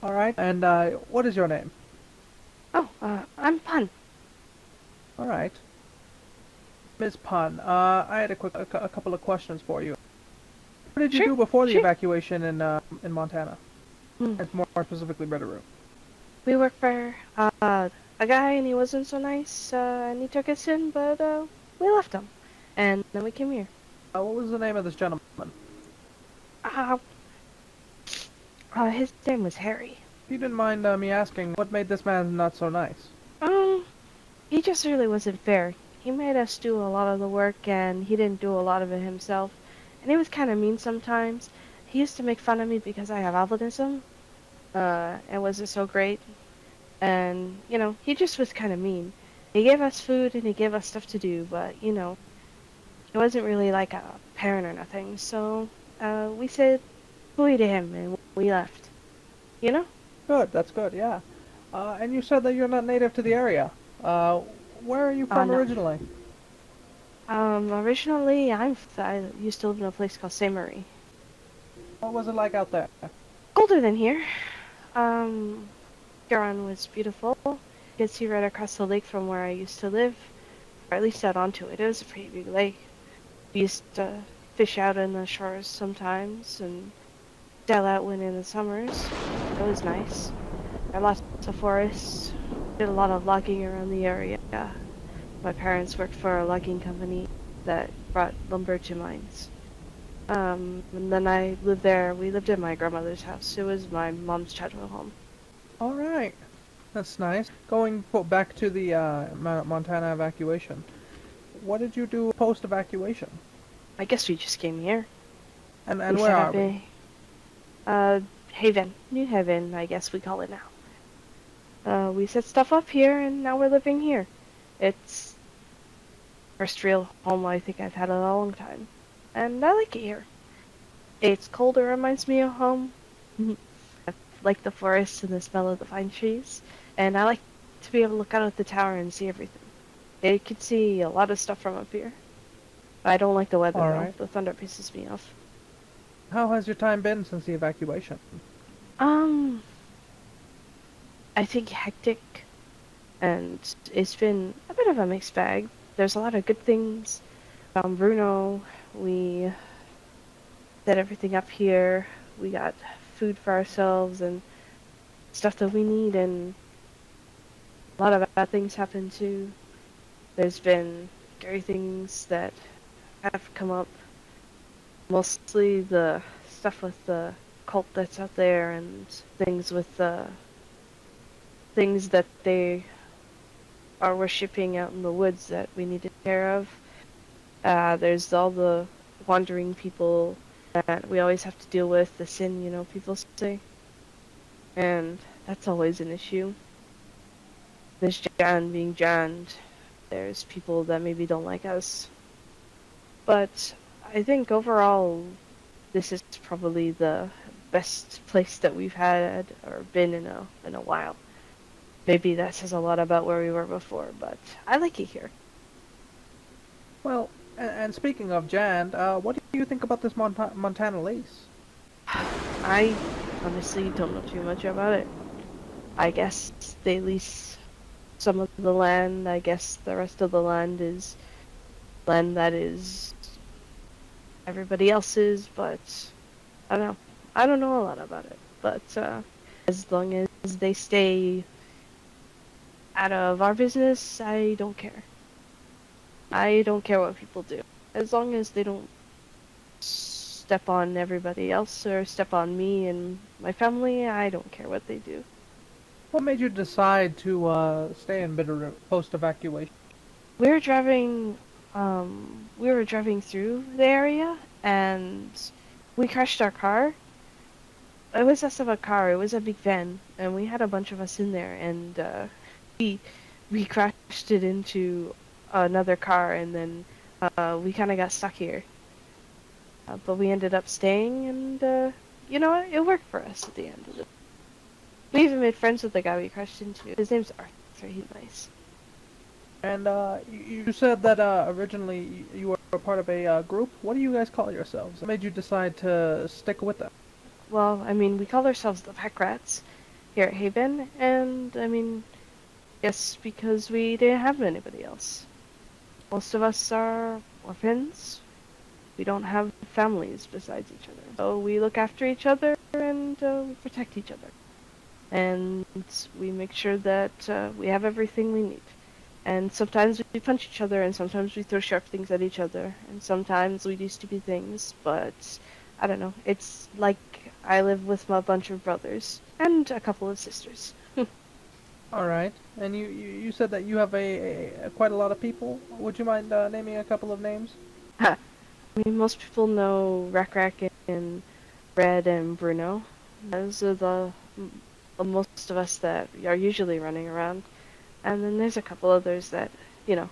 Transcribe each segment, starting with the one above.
All right. And what is your name? Oh, I'm Pun. All right. Ms. Pun, I had a couple of questions for you. What did you Sure, do before the sure. evacuation in Montana, Hmm. and more specifically Bitterroot? We work for a guy, and he wasn't so nice, and he took us in, but we left him, and then we came here. What was the name of this gentleman? Uh, his name was Harry. If you didn't mind me asking, what made this man not so nice? Um, he just really wasn't fair. He made us do a lot of the work, and he didn't do a lot of it himself, and he was kind of mean sometimes. He used to make fun of me because I have albinism, and wasn't so great. And he just was kind of mean. He gave us food and he gave us stuff to do, but he wasn't really like a parent or nothing. So we said bye to him and we left. You know? Good, that's good, yeah. And you said that you're not native to the area. Uh, where are you from No. originally? Originally I used to live in a place called Saint Marie. What was it like out there? Colder than here. Um, Huron was beautiful. You could see right across the lake from where I used to live, or at least out onto it. It was a pretty big lake. We used to fish out in the shores sometimes and sail out when in the summers. It was nice. There are lots of forests. Did a lot of logging around the area. My parents worked for a logging company that brought lumber to mines. And then I lived there. We lived in my grandmother's house. It was my mom's childhood home. All right, that's nice. Going back to the Montana evacuation, what did you do post-evacuation? I guess we just came here. We And where set are up we? a Haven, New Haven, I guess we call it now. We set stuff up here, and now we're living here. It's first real home I think I've had in a long time, and I like it here. It's colder, reminds me of home. I like the forest and the smell of the pine trees, and I like to be able to look out at the tower and see everything. You can see a lot of stuff from up here. I don't like the weather All though. right. The thunder pisses me off. How has your time been since the evacuation? Um, I think hectic, and it's been a bit of a mixed bag. There's a lot of good things. Bruno, we set everything up here. We got food for ourselves and stuff that we need, and a lot of bad things happen too. There's been scary things that have come up. Mostly the stuff with the cult that's out there and things with the things that they are worshipping out in the woods that we need to take care of. There's all the wandering people that we always have to deal with, the sin, people say. And that's always an issue. There's John being John. There's people that maybe don't like us. But I think overall, this is probably the best place that we've had or been in a while. Maybe that says a lot about where we were before, but I like it here. Well, and speaking of Jan, what do you think about this Montana lease? I honestly don't know too much about it. I guess they lease some of the land. I guess the rest of the land is land that is everybody else's, but I don't know. I don't know a lot about it. But as long as they stay out of our business, I don't care. I don't care what people do. As long as they don't step on everybody else or step on me and my family, I don't care what they do. What made you decide to stay in Bitterroot post-evacuation? We were driving we were driving through the area and we crashed our car. It was less of a car, it was a big van, and we had a bunch of us in there, and we we crashed it into another car, and then we kind of got stuck here. But we ended up staying, and you know what? It worked for us at the end of it. We even made friends with the guy we crashed into. His name's Arthur. He's nice. And you said that originally you were a part of a group. What do you guys call yourselves? What made you decide to stick with them? Well, I mean, we call ourselves the Pack Rats, here at Haven, and I mean, yes, because we didn't have anybody else. Most of us are orphans. We don't have families besides each other. So we look after each other and we protect each other. And we make sure that we have everything we need. And sometimes we punch each other, and sometimes we throw sharp things at each other, and sometimes we do stupid things, but I don't know. It's like I live with my bunch of brothers and a couple of sisters. All right. And you said that you have quite a lot of people. Would you mind naming a couple of names? I mean, most people know Rack and Red and Bruno. Those are the most of us that are usually running around. And then there's a couple others that, you know,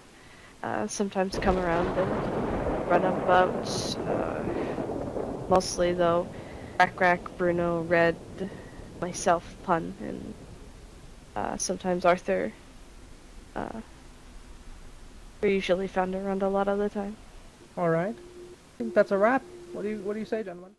sometimes come around and run about. Mostly, though, Bruno, Red, myself, Pun, and sometimes Arthur. Uh, we're usually found around a lot of the time. All right. I think that's a wrap. What do you say, gentlemen?